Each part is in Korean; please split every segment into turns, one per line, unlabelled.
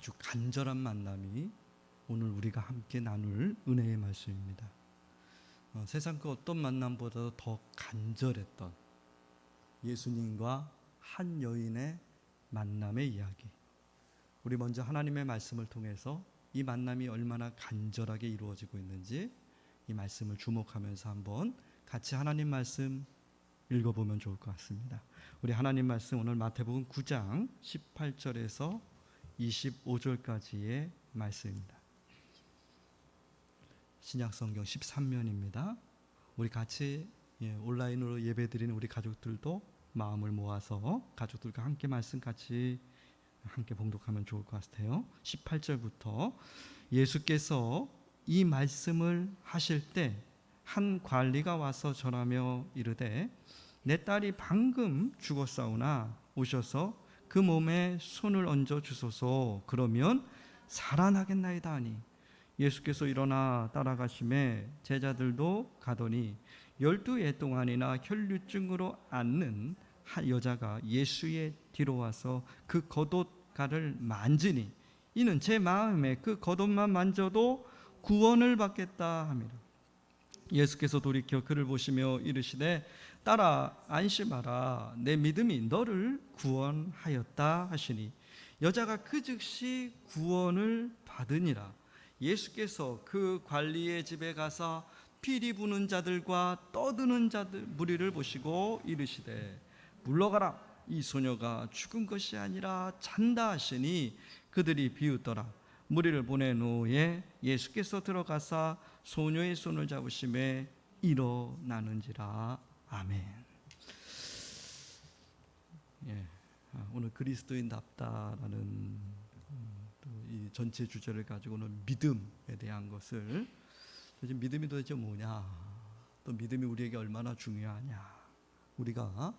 아주 간절한 만남이 오늘 우리가 함께 나눌 은혜의 말씀입니다. 세상 그 어떤 만남보다도 더 간절했던 예수님과 한 여인의 만남의 이야기. 우리 먼저 하나님의 말씀을 통해서 이 만남이 얼마나 간절하게 이루어지고 있는지 이 말씀을 주목하면서 한번 같이 하나님 말씀 읽어보면 좋을 것 같습니다. 우리 하나님 말씀 오늘 마태복음 9장 18절에서 25절까지의 말씀입니다. 신약성경 13면입니다. 우리 같이 온라인으로 예배드리는 우리 가족들도 마음을 모아서 가족들과 함께 말씀 같이 함께 봉독하면 좋을 것 같아요. 18절부터 예수께서 이 말씀을 하실 때 한 관리가 와서 전하며 이르되 내 딸이 방금 죽었사오나 오셔서 그 몸에 손을 얹어 주소서. 그러면 살아나겠나이다 하니 예수께서 일어나 따라가심에 제자들도 가더니 12해 동안이나 혈류증으로 앓는 한 여자가 예수의 뒤로 와서 그 겉옷가를 만지니 이는 제 마음에 그 겉옷만 만져도 구원을 받겠다 하미라. 예수께서 돌이켜 그를 보시며 이르시되 딸아 안심하라 내 믿음이 너를 구원하였다 하시니 여자가 그 즉시 구원을 받으니라. 예수께서 그 관리의 집에 가서 피리 부는 자들과 떠드는 자들 무리를 보시고 이르시되 물러가라 이 소녀가 죽은 것이 아니라 잔다 하시니 그들이 비웃더라. 무리를 보낸 후에 예수께서 들어가사 소녀의 손을 잡으심에 일어나는지라. 아멘. 오늘 그리스도인답다라는 이 전체 주제를 가지고는 믿음에 대한 것을, 요즘 믿음이 도대체 뭐냐, 또 믿음이 우리에게 얼마나 중요하냐, 우리가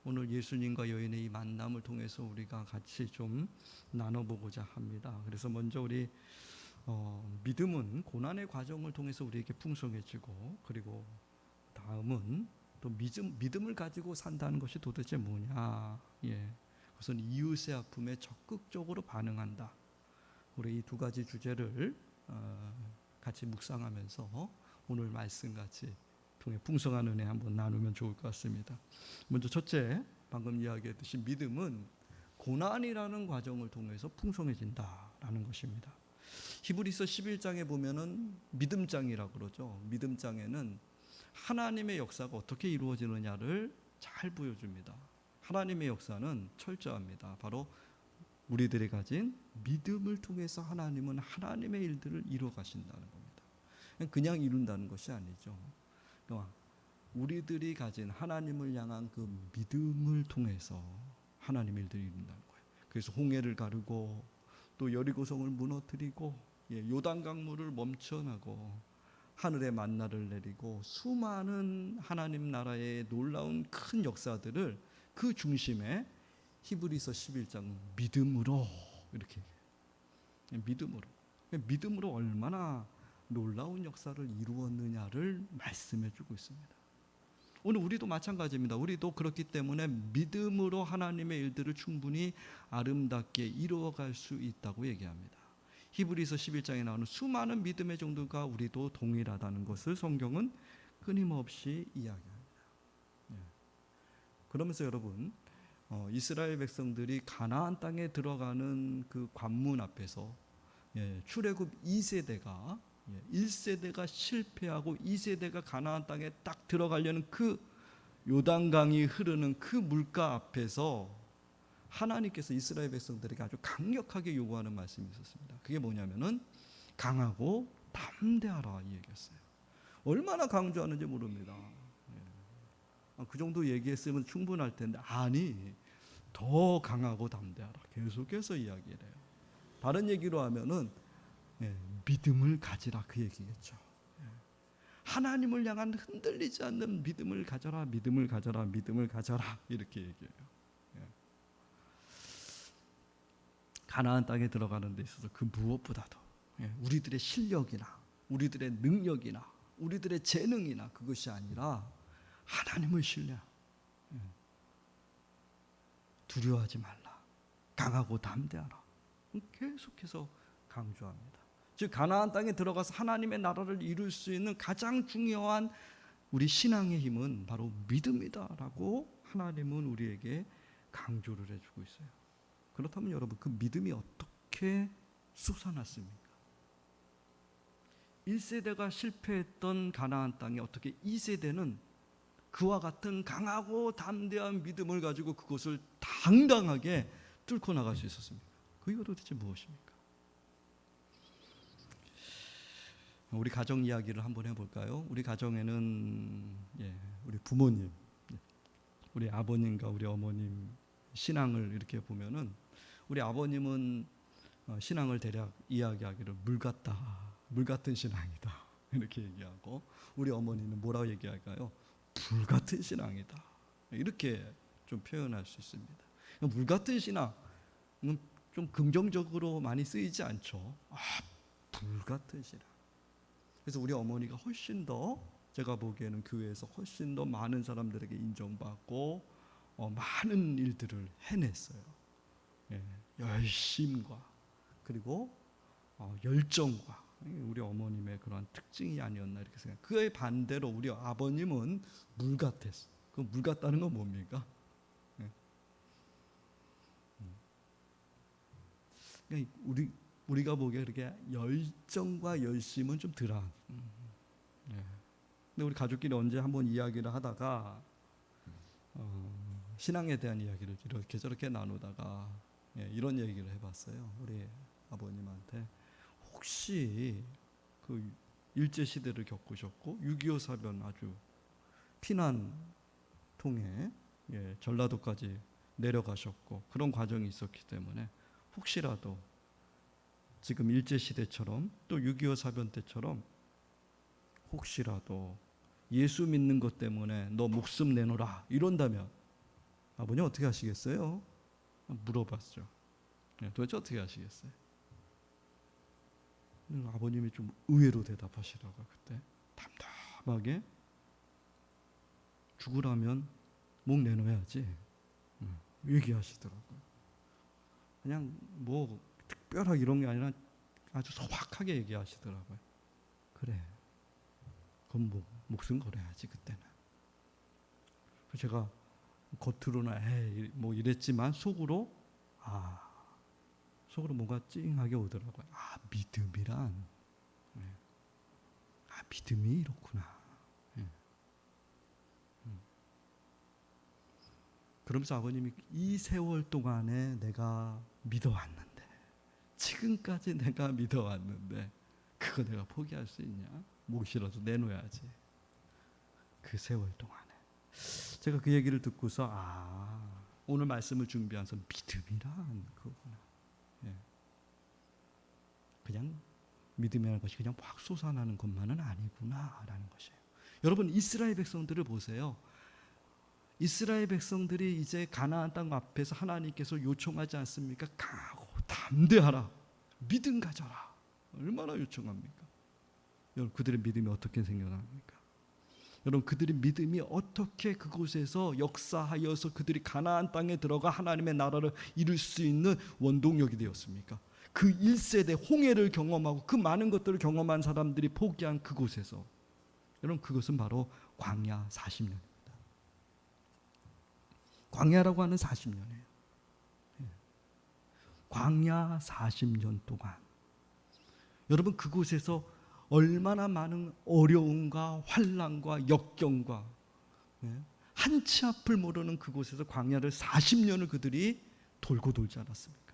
오늘 예수님과 여인의 이 만남을 통해서 우리가 같이 좀 나눠보고자 합니다. 그래서 먼저 우리 믿음은 고난의 과정을 통해서 우리에게 풍성해지고, 그리고 다음은 또 믿음을 가지고 산다는 것이 도대체 뭐냐. 그것은 이웃의 아픔에 적극적으로 반응한다. 우리 이 두 가지 주제를 같이 묵상하면서 오늘 말씀 같이 통해 풍성한 은혜 한번 나누면 좋을 것 같습니다. 먼저 첫째, 방금 이야기했듯이 믿음은 고난이라는 과정을 통해서 풍성해진다라는 것입니다. 히브리서 11장에 보면은 믿음장이라고 그러죠. 믿음장에는 하나님의 역사가 어떻게 이루어지느냐를 잘 보여줍니다. 하나님의 역사는 철저합니다. 바로 우리들이 가진 믿음을 통해서 하나님은 하나님의 일들을 이루어 가신다는 겁니다. 그냥 이룬다는 것이 아니죠. 우리들이 가진 하나님을 향한 그 믿음을 통해서 하나님의 일들을 이룬다는 거예요. 그래서 홍해를 가르고 또 여리고성을 무너뜨리고 요단강물을 멈춰나고 하늘에 만나를 내리고 수많은 하나님 나라의 놀라운 큰 역사들을 그 중심에 히브리서 11장 믿음으로, 이렇게 믿음으로 얼마나 놀라운 역사를 이루었느냐를 말씀해 주고 있습니다. 오늘 우리도 마찬가지입니다. 우리도 그렇기 때문에 믿음으로 하나님의 일들을 충분히 아름답게 이루어갈 수 있다고 얘기합니다. 히브리서 11장에 나오는 수많은 믿음의 정도가 우리도 동일하다는 것을 성경은 끊임없이 이야기합니다. 그러면서 여러분, 이스라엘 백성들이 가나안 땅에 들어가는 그 관문 앞에서 출애굽 2세대가 1세대가 실패하고 2세대가 가나안 땅에 딱 들어가려는 그 요단강이 흐르는 그 물가 앞에서 하나님께서 이스라엘 백성들에게 아주 강력하게 요구하는 말씀이 있었습니다. 그게 뭐냐면은 강하고 담대하라 이 얘기였어요. 얼마나 강조하는지 모릅니다. 그 정도 얘기했으면 충분할 텐데 아니, 더 강하고 담대하라 계속해서 이야기를 해요. 다른 얘기로 하면은 믿음을 가지라 그 얘기겠죠. 하나님을 향한 흔들리지 않는 믿음을 가져라, 믿음을 가져라, 믿음을 가져라 이렇게 얘기해요. 가나안 땅에 들어가는 데 있어서 그 무엇보다도 우리들의 실력이나 우리들의 능력이나 우리들의 재능이나 그것이 아니라 하나님을 신뢰. 두려워하지 말라. 강하고 담대하라. 계속해서 강조합니다. 즉 가나안 땅에 들어가서 하나님의 나라를 이룰 수 있는 가장 중요한 우리 신앙의 힘은 바로 믿음이다라고 하나님은 우리에게 강조를 해주고 있어요. 그렇다면 여러분, 그 믿음이 어떻게 솟아났습니까? 1세대가 실패했던 가나안 땅에 어떻게 2세대는 그와 같은 강하고 담대한 믿음을 가지고 그것을 당당하게 뚫고 나갈 수 있었습니까? 그 이유가 도대체 무엇입니까? 우리 가정 이야기를 한번 해볼까요? 우리 가정에는 우리 부모님, 우리 아버님과 우리 어머님 신앙을 이렇게 보면은 우리 아버님은 신앙을 대략 이야기하기를 물 같은 신앙이다 이렇게 얘기하고, 우리 어머니는 뭐라고 얘기할까요? 불 같은 신앙이다 이렇게 좀 표현할 수 있습니다. 물 같은 신앙은 좀 긍정적으로 많이 쓰이지 않죠. 불 같은 신앙. 그래서 우리 어머니가 훨씬 더, 제가 보기에는 교회에서 훨씬 더 많은 사람들에게 인정받고 많은 일들을 해냈어요. 열심과 그리고 열정과 우리 어머님의 그런 특징이 아니었나 이렇게 생각해요. 그의 반대로 우리 아버님은 물 같았어요. 그 물 같다는 건 뭡니까? 우리가 보기에 그렇게 열정과 열심은 좀 덜한. 근데 우리 가족끼리 언제 한번 이야기를 하다가 신앙에 대한 이야기를 이렇게 저렇게 나누다가 이런 얘기를 해봤어요. 우리 아버님한테 혹시 그 일제 시대를 겪으셨고 6.25 사변 아주 피난 통해 전라도까지 내려가셨고 그런 과정이 있었기 때문에 혹시라도 지금 일제 시대처럼 또 6.25 사변 때처럼 혹시라도 예수 믿는 것 때문에 너 목숨 내놓으라 이런다면 아버님 어떻게 하시겠어요? 물어봤죠. 도대체 어떻게 하시겠어요? 아버님이 좀 의외로 대답하시다가 그때 담담하게 죽으라면 목 내놓아야지 얘기하시더라고요. 그냥 뭐 특별하게 이런 게 아니라 아주 소박하게 얘기하시더라고요. 그래, 그럼 뭐 목숨 걸어야지 그때는. 제가 겉으로는 뭐 이랬지만 속으로 뭔가 찡하게 오더라고요. 믿음이란 믿음이 이렇구나. 그러면서 아버님이 이 세월 동안에 내가 믿어왔는데, 지금까지 내가 믿어왔는데 그거 내가 포기할 수 있냐? 몫이라도 내놓아야지. 그 세월 동안에 제가 그 얘기를 듣고서 오늘 말씀을 준비하면서 믿음이란 그거구나. 그냥 믿음이라는 것이 그냥 확 솟아나는 것만은 아니구나라는 것이에요. 여러분, 이스라엘 백성들을 보세요. 이스라엘 백성들이 이제 가나안 땅 앞에서 하나님께서 요청하지 않습니까? 강하고 담대하라, 믿음 가져라. 얼마나 요청합니까? 여러분, 그들의 믿음이 어떻게 생겨납니까? 여러분, 그들의 믿음이 어떻게 그곳에서 역사하여서 그들이 가나안 땅에 들어가 하나님의 나라를 이룰 수 있는 원동력이 되었습니까? 그 1세대 홍해를 경험하고 그 많은 것들을 경험한 사람들이 포기한 그곳에서, 여러분, 그것은 바로 광야 40년입니다. 광야라고 하는 40년이에요. 광야 40년 동안 여러분, 그곳에서 얼마나 많은 어려움과 환난과 역경과 한치 앞을 모르는 그곳에서 광야를 40년을 그들이 돌고 돌지 않았습니까?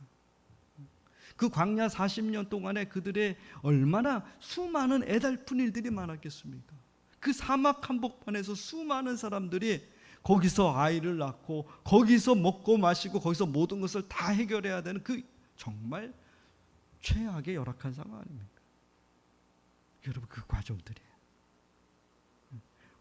그 광야 40년 동안에 그들의 얼마나 수많은 애달픈 일들이 많았겠습니까? 그 사막 한복판에서 수많은 사람들이 거기서 아이를 낳고 거기서 먹고 마시고 거기서 모든 것을 다 해결해야 되는 그 정말 최악의 열악한 상황 아닙니까? 여러분, 그 과정들이에요.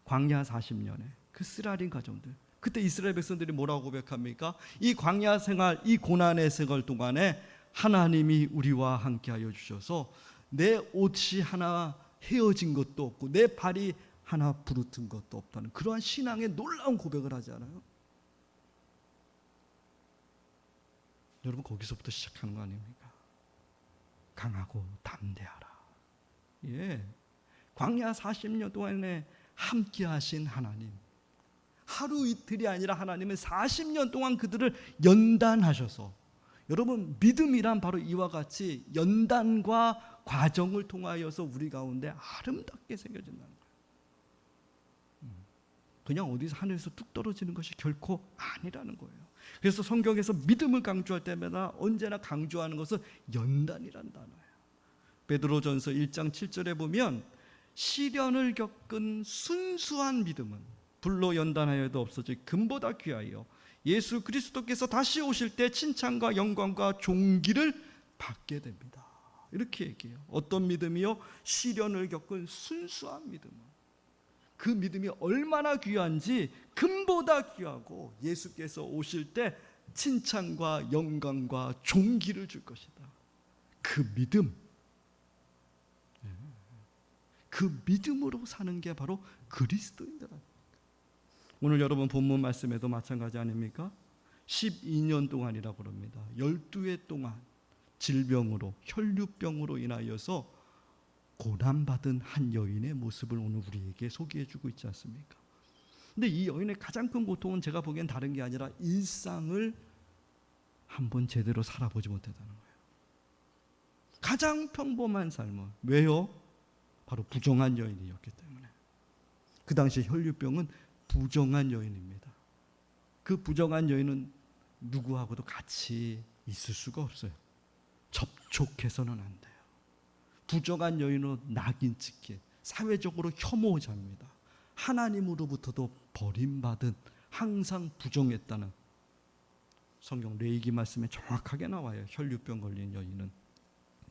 광야 40년에 그 쓰라린 과정들, 그때 이스라엘 백성들이 뭐라고 고백합니까? 이 광야 생활, 이 고난의 생활 동안에 하나님이 우리와 함께하여 주셔서 내 옷이 하나 헤어진 것도 없고 내 발이 하나 부르튼 것도 없다는 그러한 신앙의 놀라운 고백을 하지 않아요? 여러분, 거기서부터 시작하는 거 아닙니까? 강하고 담대하라. 예, 광야 40년 동안에 함께 하신 하나님, 하루 이틀이 아니라 하나님은 40년 동안 그들을 연단하셔서, 여러분 믿음이란 바로 이와 같이 연단과 과정을 통하여서 우리 가운데 아름답게 새겨진다는 거예요. 그냥 어디서 하늘에서 뚝 떨어지는 것이 결코 아니라는 거예요. 그래서 성경에서 믿음을 강조할 때마다 언제나 강조하는 것은 연단이란 단어예요. 베드로전서 1장 7절에 보면 시련을 겪은 순수한 믿음은 불로 연단하여도 없어질 금보다 귀하여 예수 그리스도께서 다시 오실 때 칭찬과 영광과 존귀를 받게 됩니다. 이렇게 얘기해요. 어떤 믿음이요? 시련을 겪은 순수한 믿음은, 그 믿음이 얼마나 귀한지 금보다 귀하고 예수께서 오실 때 칭찬과 영광과 존귀를 줄 것이다. 그 믿음, 그 믿음으로 사는 게 바로 그리스도인들입니다. 오늘 여러분 본문 말씀에도 마찬가지 아닙니까? 12년 동안이라고 그럽니다. 12해 동안 질병으로, 혈류병으로 인하여서 고난받은 한 여인의 모습을 오늘 우리에게 소개해주고 있지 않습니까? 근데 이 여인의 가장 큰 고통은 제가 보기엔 다른 게 아니라 일상을 한번 제대로 살아보지 못했다는 거예요. 가장 평범한 삶을. 왜요? 바로 부정한 여인이었기 때문에. 그 당시 혈류병은 부정한 여인입니다. 그 부정한 여인은 누구하고도 같이 있을 수가 없어요. 접촉해서는 안 돼요. 부정한 여인은 낙인 찍힌, 사회적으로 혐오자입니다. 하나님으로부터도 버림받은, 항상 부정했다는, 성경 레위기 말씀에 정확하게 나와요. 혈류병 걸린 여인은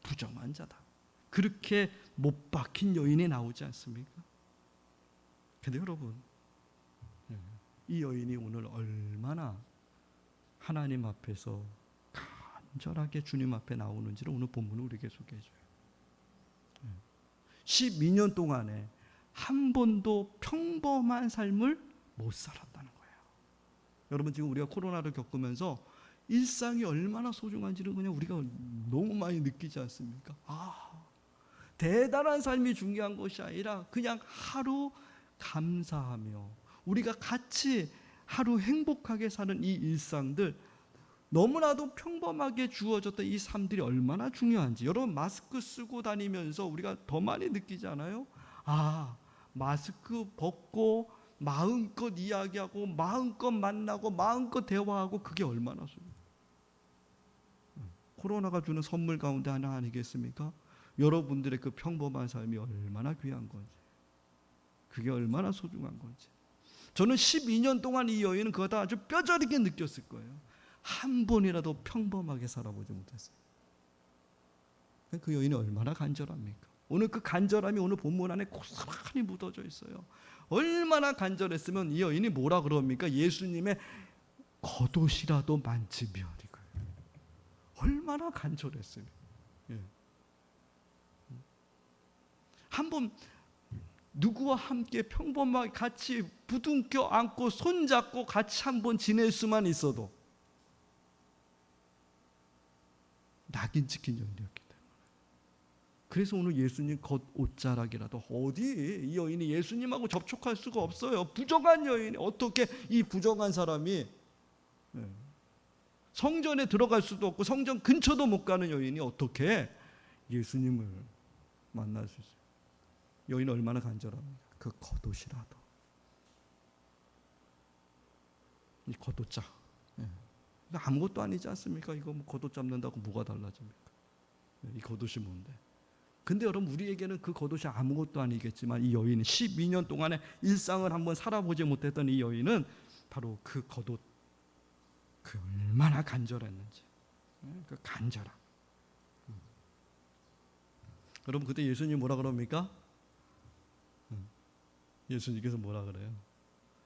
부정한 자다. 그렇게 못 박힌 여인이 나오지 않습니까? 근데 여러분, 이 여인이 오늘 얼마나 하나님 앞에서 간절하게 주님 앞에 나오는지를 오늘 본문은 우리에게 소개해줘요. 12년 동안에 한 번도 평범한 삶을 못 살았다는 거예요. 여러분, 지금 우리가 코로나를 겪으면서 일상이 얼마나 소중한지를 그냥 우리가 너무 많이 느끼지 않습니까? 대단한 삶이 중요한 것이 아니라 그냥 하루 감사하며 우리가 같이 하루 행복하게 사는 이 일상들, 너무나도 평범하게 주어졌던 이 삶들이 얼마나 중요한지 여러분 마스크 쓰고 다니면서 우리가 더 많이 느끼지 않아요? 마스크 벗고 마음껏 이야기하고 마음껏 만나고 마음껏 대화하고, 그게 얼마나 소중해요. 코로나가 주는 선물 가운데 하나 아니겠습니까? 여러분들의 그 평범한 삶이 얼마나 귀한 건지, 그게 얼마나 소중한 건지. 저는 12년 동안 이 여인은 그거 다 아주 뼈저리게 느꼈을 거예요. 한 번이라도 평범하게 살아보지 못했어요. 그 여인이 얼마나 간절합니까? 오늘 그 간절함이 오늘 본문 안에 고스란히 묻어져 있어요. 얼마나 간절했으면 이 여인이 뭐라 그럽니까? 예수님의 겉옷이라도 만지면, 이거예요. 얼마나 간절했어요. 한번 누구와 함께 평범하게 같이 부둥켜 안고 손잡고 같이 한번 지낼 수만 있어도 낙인 찍힌 여인이었기 때문에. 그래서 오늘 예수님 겉옷자락이라도, 어디 이 여인이 예수님하고 접촉할 수가 없어요. 부정한 여인이 어떻게, 이 부정한 사람이 성전에 들어갈 수도 없고 성전 근처도 못 가는 여인이 어떻게 예수님을 만날 수 있어요? 여인은 얼마나 간절합니까? 그 겉옷이라도, 이 겉옷자, 아무것도 아니지 않습니까? 이거 뭐 겉옷 잡는다고 뭐가 달라집니까? 이 겉옷이 뭔데? 근데 여러분, 우리에게는 그 겉옷이 아무것도 아니겠지만 이 여인은 12년 동안에 일상을 한번 살아보지 못했던 이 여인은 바로 그 겉옷, 그 얼마나 간절했는지, 그 간절함. 여러분, 그때 예수님 뭐라 그럽니까? 예수님께서 뭐라 그래요?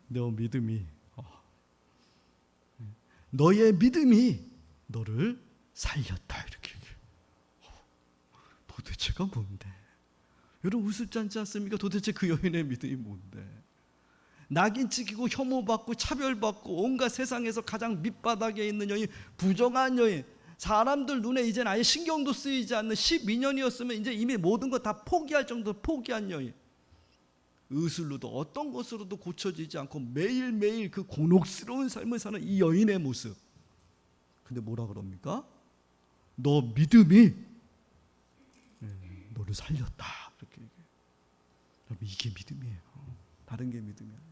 너 믿음이, 너의 믿음이 너를 살렸다, 이렇게 얘기해요. 도대체가 뭔데? 여러분, 우습지 않지 않습니까? 도대체 그 여인의 믿음이 뭔데? 낙인 찍히고 혐오받고 차별받고 온갖 세상에서 가장 밑바닥에 있는 여인, 부정한 여인, 사람들 눈에 이제는 아예 신경도 쓰이지 않는 12년이었으면 이제 이미 모든 거 다 포기할 정도로 포기한 여인. 의술로도 어떤 것으로도 고쳐지지 않고 매일매일 그 곤혹스러운 삶을 사는 이 여인의 모습. 근데 뭐라 그럽니까? 너 믿음이 너를 살렸다. 이렇게 얘기해요. 여러분, 이게 믿음이에요. 다른 게 믿음이 아니라.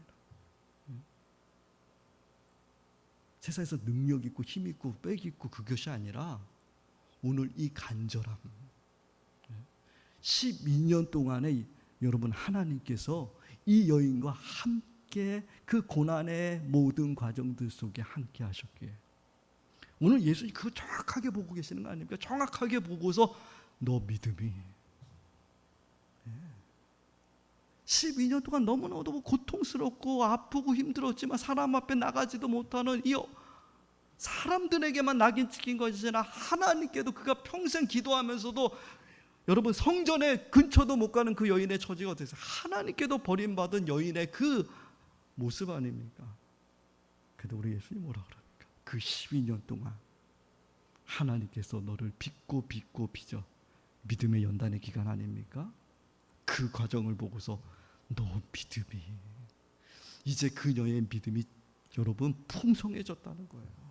세상에서 능력 있고 힘 있고 빽 있고 그것이 아니라 오늘 이 간절함. 12년 동안에 여러분, 하나님께서 이 여인과 함께 그 고난의 모든 과정들 속에 함께 하셨기에 오늘 예수님 그거 정확하게 보고 계시는 거 아닙니까? 정확하게 보고서 너 믿음이 12년 동안 너무너무 고통스럽고 아프고 힘들었지만 사람 앞에 나가지도 못하는 이 사람들에게만 낙인 찍힌 것이 아니라 하나님께도 그가 평생 기도하면서도 여러분 성전의 근처도 못 가는 그 여인의 처지가 어땠어요? 하나님께도 버림받은 여인의 그 모습 아닙니까? 그래도 우리 예수님 뭐라 그럽니까? 그 12년 동안 하나님께서 너를 빚고 빚어 믿음의 연단의 기간 아닙니까? 그 과정을 보고서 너 믿음이 이제 그녀의 믿음이 여러분 풍성해졌다는 거예요.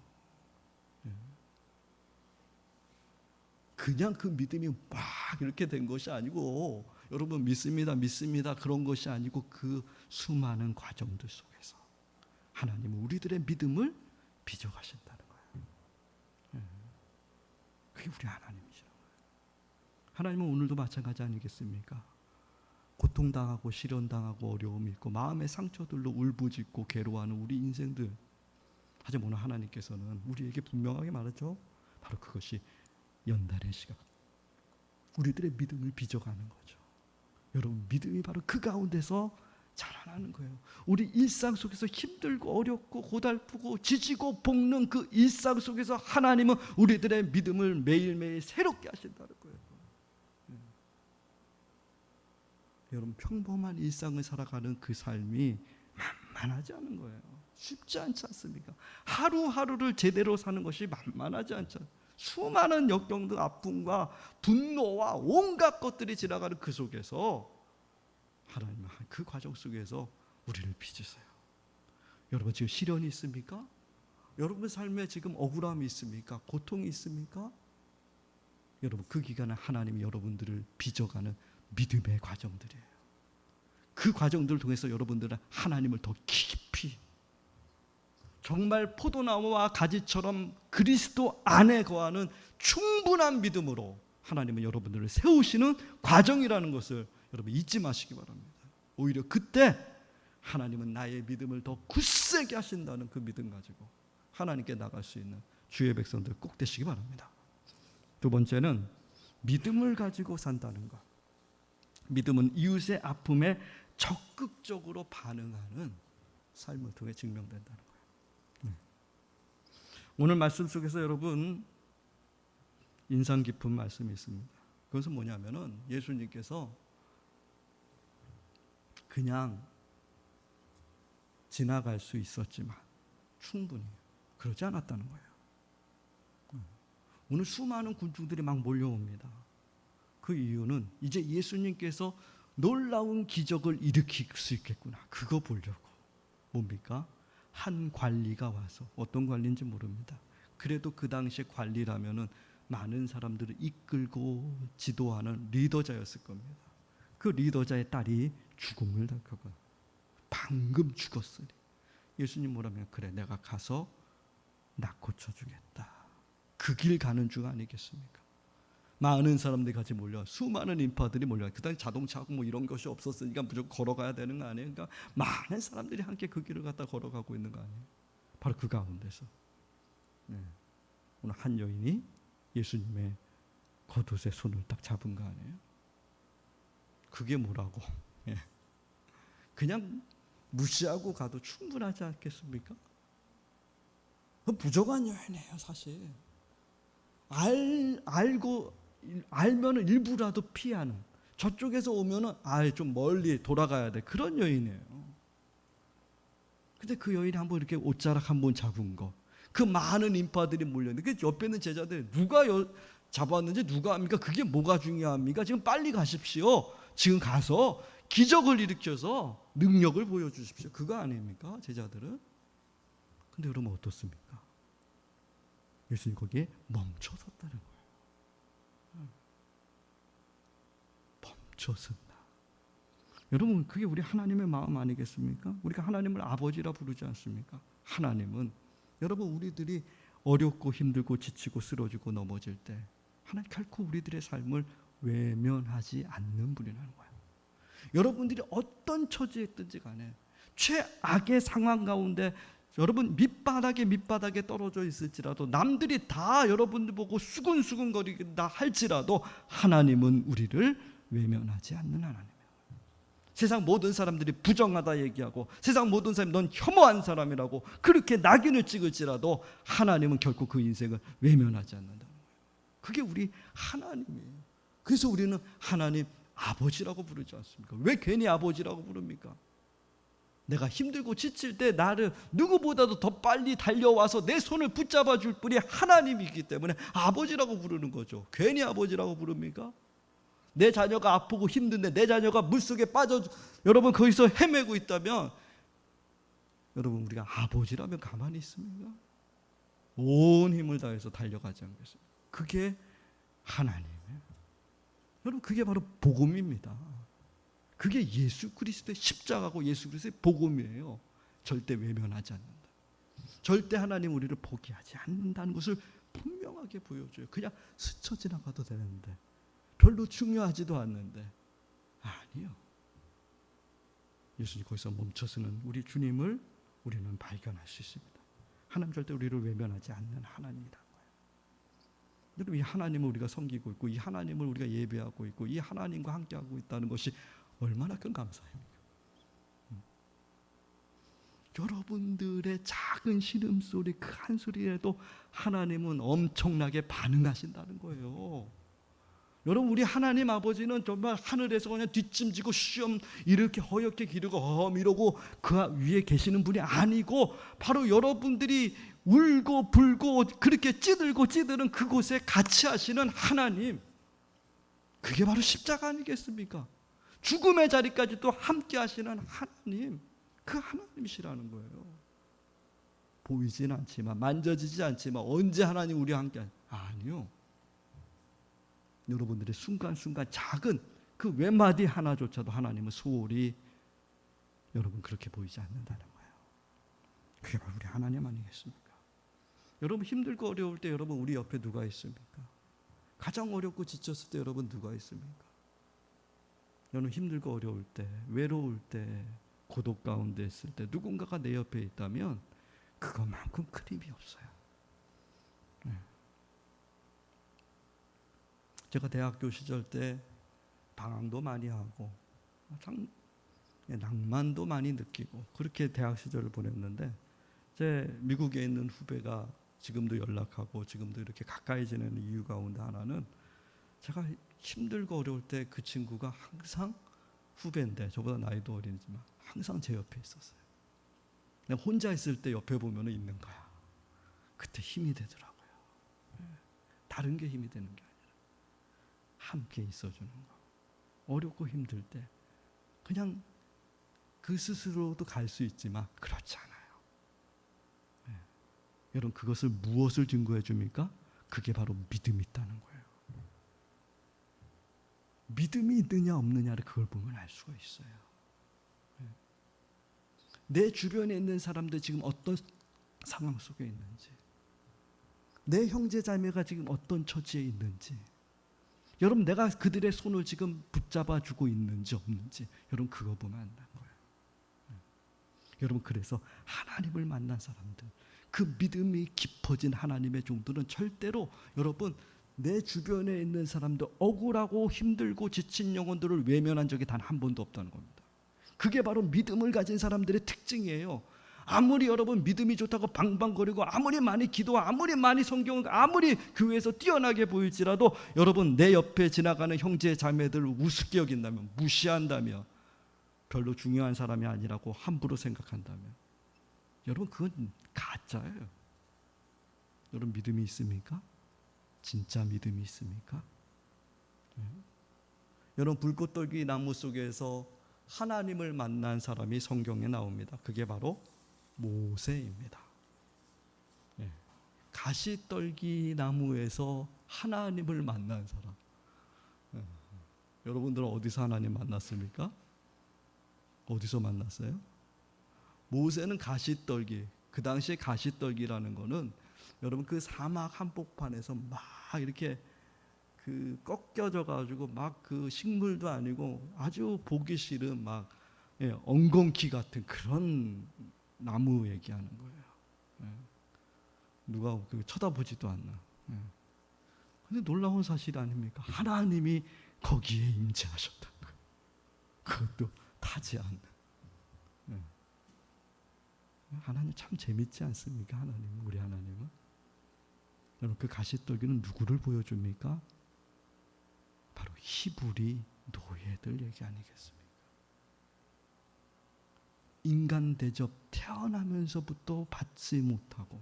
그냥 그 믿음이 막 이렇게 된 것이 아니고 여러분 믿습니다 그런 것이 아니고 그 수많은 과정들 속에서 하나님은 우리들의 믿음을 빚어가신다는 거예요. 그게 우리 하나님이시라는 거예요. 하나님은 오늘도 마찬가지 아니겠습니까? 고통당하고 시련당하고 어려움이 있고 마음의 상처들로 울부짖고 괴로워하는 우리 인생들, 하지만 오늘 하나님께서는 우리에게 분명하게 말하죠. 바로 그것이 연단의 시간, 우리들의 믿음을 빚어가는 거죠. 여러분, 믿음이 바로 그 가운데서 자라나는 거예요. 우리 일상 속에서 힘들고 어렵고 고달프고 지지고 볶는 그 일상 속에서 하나님은 우리들의 믿음을 매일매일 새롭게 하신다는 거예요. 여러분, 평범한 일상을 살아가는 그 삶이 만만하지 않은 거예요. 쉽지 않지 않습니까? 하루하루를 제대로 사는 것이 만만하지 않죠. 수많은 역경들, 아픔과 분노와 온갖 것들이 지나가는 그 속에서 하나님은 그 과정 속에서 우리를 빚으세요. 여러분, 지금 시련이 있습니까? 여러분 삶에 지금 억울함이 있습니까? 고통이 있습니까? 여러분, 그 기간에 하나님이 여러분들을 빚어가는 믿음의 과정들이에요. 그 과정들을 통해서 여러분들은 하나님을 더 깊이, 정말 포도나무와 가지처럼 그리스도 안에 거하는 충분한 믿음으로 하나님은 여러분들을 세우시는 과정이라는 것을 여러분 잊지 마시기 바랍니다. 오히려 그때 하나님은 나의 믿음을 더 굳세게 하신다는 그 믿음 가지고 하나님께 나갈 수 있는 주의 백성들 꼭 되시기 바랍니다. 두 번째는 믿음을 가지고 산다는 것. 믿음은 이웃의 아픔에 적극적으로 반응하는 삶을 통해 증명된다는 거예요. 오늘 말씀 속에서 여러분 인상 깊은 말씀이 있습니다. 그것은 뭐냐면은 예수님께서 그냥 지나갈 수 있었지만 충분히 그러지 않았다는 거예요. 오늘 수많은 군중들이 막 몰려옵니다. 그 이유는 이제 예수님께서 놀라운 기적을 일으킬 수 있겠구나, 그거 보려고. 뭡니까? 한 관리가 와서, 어떤 관리인지 모릅니다. 그래도 그 당시에 관리라면은 많은 사람들을 이끌고 지도하는 리더자였을 겁니다. 그 리더자의 딸이 죽음을 당하고 방금 죽었으니 예수님 뭐라면, 그래 내가 가서 나 고쳐주겠다. 그 길 가는 중 아니겠습니까? 많은 사람들이 같이 몰려, 수많은 인파들이 몰려. 그다음에 자동차하고 뭐 이런 것이 없었으니까 무조건 걸어가야 되는 거 아니에요? 그러니까 많은 사람들이 함께 그 길을 갖다 걸어가고 있는 거 아니에요? 바로 그 가운데서 오늘 한 여인이 예수님의 겉옷의 손을 딱 잡은 거 아니에요? 그게 뭐라고? 그냥 무시하고 가도 충분하지 않겠습니까? 부족한 여인이에요, 사실. 알면은 일부라도 피하는, 저쪽에서 오면은 좀 멀리 돌아가야 돼, 그런 여인이에요. 근데 그 여인이 한번 이렇게 옷자락 한번 잡은 거, 그 많은 인파들이 몰렸는데 그 옆에 있는 제자들이 누가 잡았는지 누가 합니까? 그게 뭐가 중요합니까? 지금 빨리 가십시오. 지금 가서 기적을 일으켜서 능력을 보여주십시오. 그거 아닙니까? 제자들은. 근데 여러분 어떻습니까? 예수님 거기에 멈춰섰다는 거예요. 멈춰선다. 여러분 그게 우리 하나님의 마음 아니겠습니까? 우리가 하나님을 아버지라 부르지 않습니까? 하나님은 여러분 우리들이 어렵고 힘들고 지치고 쓰러지고 넘어질 때 하나님 결코 우리들의 삶을 외면하지 않는 분이라는 거예요. 여러분들이 어떤 처지에 있든지 간에 최악의 상황 가운데 여러분 밑바닥에 떨어져 있을지라도 남들이 다 여러분들 보고 수근수근거리다 할지라도 하나님은 우리를 외면하지 않는 하나님이에요. 세상 모든 사람들이 부정하다 얘기하고 세상 모든 사람이 넌 혐오한 사람이라고 그렇게 낙인을 찍을지라도 하나님은 결코 그 인생을 외면하지 않는다는 거예요. 그게 우리 하나님이에요. 그래서 우리는 하나님 아버지라고 부르지 않습니까? 왜 괜히 아버지라고 부릅니까? 내가 힘들고 지칠 때 나를 누구보다도 더 빨리 달려와서 내 손을 붙잡아 줄 분이 하나님이기 때문에 아버지라고 부르는 거죠. 괜히 아버지라고 부릅니까? 내 자녀가 아프고 힘든데 내 자녀가 물속에 빠져 여러분 거기서 헤매고 있다면 여러분 우리가 아버지라면 가만히 있습니까? 온 힘을 다해서 달려가지 않겠습니까? 그게 하나님이에요. 여러분 그게 바로 복음입니다. 그게 예수 그리스도의 십자가고 예수 그리스도의 복음이에요. 절대 외면하지 않는다. 절대 하나님 우리를 포기하지 않는다는 것을 분명하게 보여줘요. 그냥 스쳐 지나가도 되는데 별로 중요하지도 않는데 아니요. 예수님 거기서 멈춰서는 우리 주님을 우리는 발견할 수 있습니다. 하나님 절대 우리를 외면하지 않는 하나님이다. 여러분 이 하나님을 우리가 섬기고 있고 이 하나님을 우리가 예배하고 있고 이 하나님과 함께하고 있다는 것이 얼마나 큰 감사입니까? 여러분들의 작은 신음소리 그 한 소리에도 하나님은 엄청나게 반응하신다는 거예요. 여러분 우리 하나님 아버지는 정말 하늘에서 그냥 뒷짐지고 시험 이렇게 허옇게 기르고 이러고 그 위에 계시는 분이 아니고 바로 여러분들이 울고 불고 그렇게 찌들는 그곳에 같이 하시는 하나님, 그게 바로 십자가 아니겠습니까? 죽음의 자리까지 또 함께 하시는 하나님, 그 하나님이시라는 거예요. 보이진 않지만 만져지지 않지만 언제 하나님 우리와 함께 아니요. 여러분들의 순간순간 작은 그 외마디 하나조차도 하나님은 소홀히 여러분 그렇게 보이지 않는다는 거예요. 그게 바로 우리 하나님 아니겠습니까? 여러분 힘들고 어려울 때 여러분 우리 옆에 누가 있습니까? 가장 어렵고 지쳤을 때 여러분 누가 있습니까? 여러분 힘들고 어려울 때, 외로울 때, 고독 가운데 있을 때 누군가가 내 옆에 있다면 그것만큼 큰 힘이 없어요. 제가 대학교 시절 때 방황도 많이 하고 참 낭만도 많이 느끼고 그렇게 대학 시절을 보냈는데 제 미국에 있는 후배가 지금도 연락하고 지금도 이렇게 가까이 지내는 이유 가운데 하나는 제가 힘들고 어려울 때 그 친구가 항상 후배인데 저보다 나이도 어리지만 항상 제 옆에 있었어요. 내가 혼자 있을 때 옆에 보면 있는 거야. 그때 힘이 되더라고요. 다른 게 힘이 되는 게 아니라 함께 있어주는 거. 어렵고 힘들 때 그냥 그 스스로도 갈 수 있지만 그렇지 않아요. 여러분 그것을 무엇을 증거해 줍니까? 그게 바로 믿음이 있다는 거예요. 믿음이 있느냐 없느냐를 그걸 보면 알 수가 있어요. 내 주변에 있는 사람들 지금 어떤 상황 속에 있는지, 내 형제 자매가 지금 어떤 처지에 있는지, 여러분 내가 그들의 손을 지금 붙잡아 주고 있는지 없는지 여러분 그거 보면 안다는 거예요. 여러분 그래서 하나님을 만난 사람들, 그 믿음이 깊어진 하나님의 종들은 절대로 여러분 내 주변에 있는 사람들 억울하고 힘들고 지친 영혼들을 외면한 적이 단 한 번도 없다는 겁니다. 그게 바로 믿음을 가진 사람들의 특징이에요. 아무리 여러분 믿음이 좋다고 방방거리고 아무리 많이 기도 아무리 많이 성경을 아무리 교회에서 뛰어나게 보일지라도 여러분 내 옆에 지나가는 형제 자매들을 우습게 여긴다면, 무시한다면, 별로 중요한 사람이 아니라고 함부로 생각한다면 여러분 그건 가짜예요. 여러분 믿음이 있습니까? 진짜 믿음이 있습니까? 여러분 불꽃돌기 나무 속에서 하나님을 만난 사람이 성경에 나옵니다. 그게 바로 모세입니다. 가시떨기 나무에서 하나님을 만난 사람. 여러분들은 어디서 하나님 만났습니까? 어디서 만났어요? 모세는 가시떨기, 그 당시에 가시떨기라는 거는 여러분 그 사막 한복판에서 막 이렇게 그 꺾여져 가지고 막 그 식물도 아니고 아주 보기 싫은 막 엉겅퀴 같은 그런 나무 얘기하는 거예요. 누가 쳐다보지도 않나. 근데 놀라운 사실 아닙니까? 하나님이 거기에 임재하셨다는 거예요. 그것도 타지 않는. 하나님 참 재밌지 않습니까? 하나님, 우리 하나님은. 여러분 그 가시떨기는 누구를 보여줍니까? 바로 히브리 노예들 얘기 아니겠습니까? 인간 대접 태어나면서부터 받지 못하고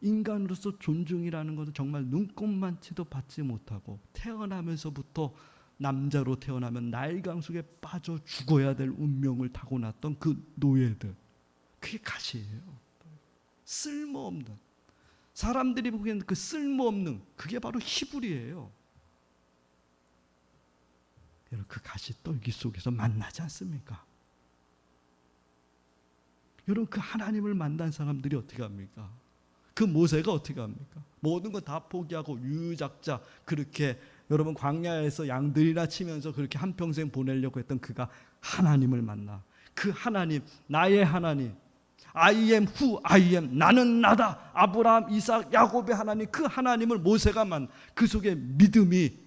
인간으로서 존중이라는 것은 정말 눈꼽만치도 받지 못하고 태어나면서부터 남자로 태어나면 나일강 속에 빠져 죽어야 될 운명을 타고났던 그 노예들, 그게 가시예요. 쓸모없는, 사람들이 보기에는 그 쓸모없는, 그게 바로 히브리예요. 여러분 그 가시떨기 속에서 만나지 않습니까? 여러분 그 하나님을 만난 사람들이 어떻게 합니까? 그 모세가 어떻게 합니까? 모든 거 다 포기하고 유유작자 그렇게 여러분 광야에서 양들이나 치면서 그렇게 한평생 보내려고 했던 그가 하나님을 만나, 그 하나님, 나의 하나님, I am who I am, 나는 나다, 아브라함, 이삭, 야곱의 하나님, 그 하나님을 모세가 만나, 그 속에 믿음이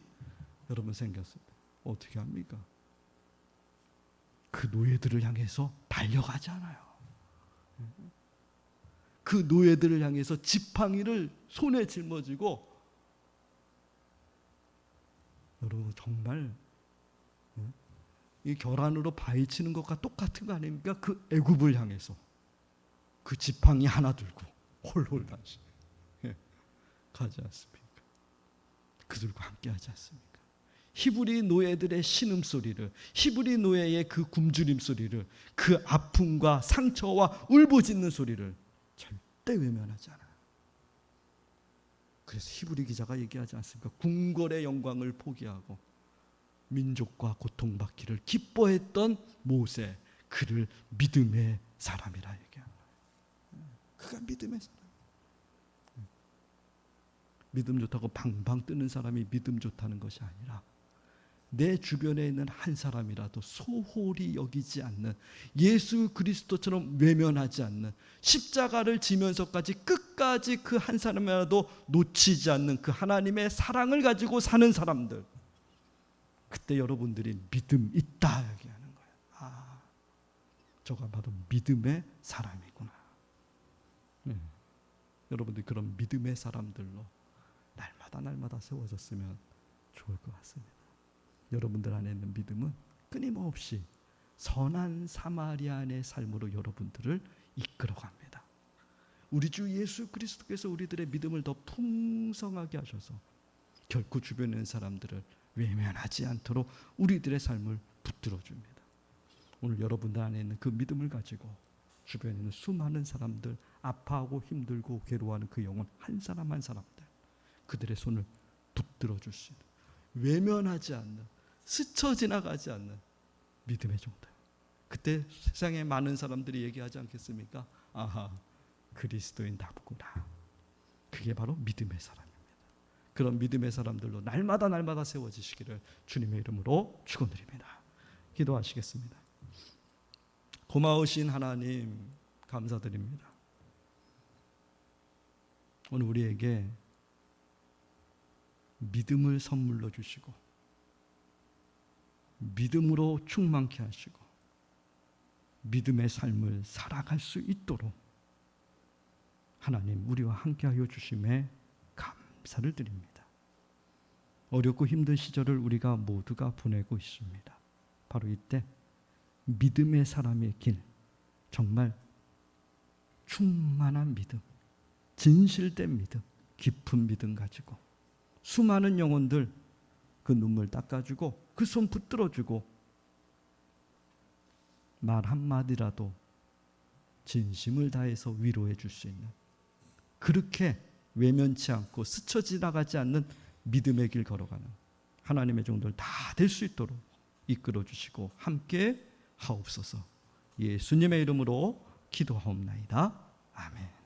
여러분 생겼습니다. 어떻게 합니까? 그 노예들을 향해서 달려가지 않아요. 그 노예들을 향해서 지팡이를 손에 짊어지고, 여러분 정말 이 결안으로 바위치는 것과 똑같은 거 아닙니까? 그 애굽을 향해서 그 지팡이 하나 들고 홀홀 다시 가지 않습니까? 그들과 함께하지 않습니까? 히브리 노예들의 신음소리를, 히브리 노예의 그 굶주림 소리를, 그 아픔과 상처와 울부짖는 소리를 절대 외면하지 않아요. 그래서 히브리 기자가 얘기하지 않습니까? 궁궐의 영광을 포기하고 민족과 고통받기를 기뻐했던 모세, 그를 믿음의 사람이라 얘기합니다. 그가 믿음의 사람. 믿음 좋다고 방방 뜨는 사람이 믿음 좋다는 것이 아니라 내 주변에 있는 한 사람이라도 소홀히 여기지 않는, 예수 그리스도처럼 외면하지 않는, 십자가를 지면서까지 끝까지 그 한 사람이라도 놓치지 않는 그 하나님의 사랑을 가지고 사는 사람들, 그때 여러분들이 믿음 있다 얘기하는 거예요. 아, 저가 바로 믿음의 사람이구나. 여러분들이 그런 믿음의 사람들로 날마다 세워졌으면 좋을 것 같습니다. 여러분들 안에 있는 믿음은 끊임없이 선한 사마리아인의 삶으로 여러분들을 이끌어갑니다. 우리 주 예수 그리스도께서 우리들의 믿음을 더 풍성하게 하셔서 결코 주변에 있는 사람들을 외면하지 않도록 우리들의 삶을 붙들어 줍니다. 오늘 여러분들 안에 있는 그 믿음을 가지고 주변에 있는 수많은 사람들, 아파하고 힘들고 괴로워하는 그 영혼 한 사람 한 사람들, 그들의 손을 붙들어 줄 수 있는, 외면하지 않는, 스쳐 지나가지 않는 믿음의 정도. 그때 세상에 많은 사람들이 얘기하지 않겠습니까? 아하, 그리스도인답구나. 그게 바로 믿음의 사람입니다. 그런 믿음의 사람들로 날마다 세워지시기를 주님의 이름으로 축원드립니다. 기도하시겠습니다. 고마우신 하나님 감사드립니다. 오늘 우리에게 믿음을 선물로 주시고 믿음으로 충만케 하시고 믿음의 삶을 살아갈 수 있도록 하나님 우리와 함께하여 주심에 감사를 드립니다. 어렵고 힘든 시절을 우리가 모두가 보내고 있습니다. 바로 이때 믿음의 사람의 길, 정말 충만한 믿음, 진실된 믿음, 깊은 믿음 가지고 수많은 영혼들 그 눈물 닦아주고 그 손 붙들어주고 말 한마디라도 진심을 다해서 위로해 줄 수 있는, 그렇게 외면치 않고 스쳐 지나가지 않는 믿음의 길 걸어가는 하나님의 종들 다 될 수 있도록 이끌어 주시고 함께 하옵소서. 예수님의 이름으로 기도하옵나이다. 아멘.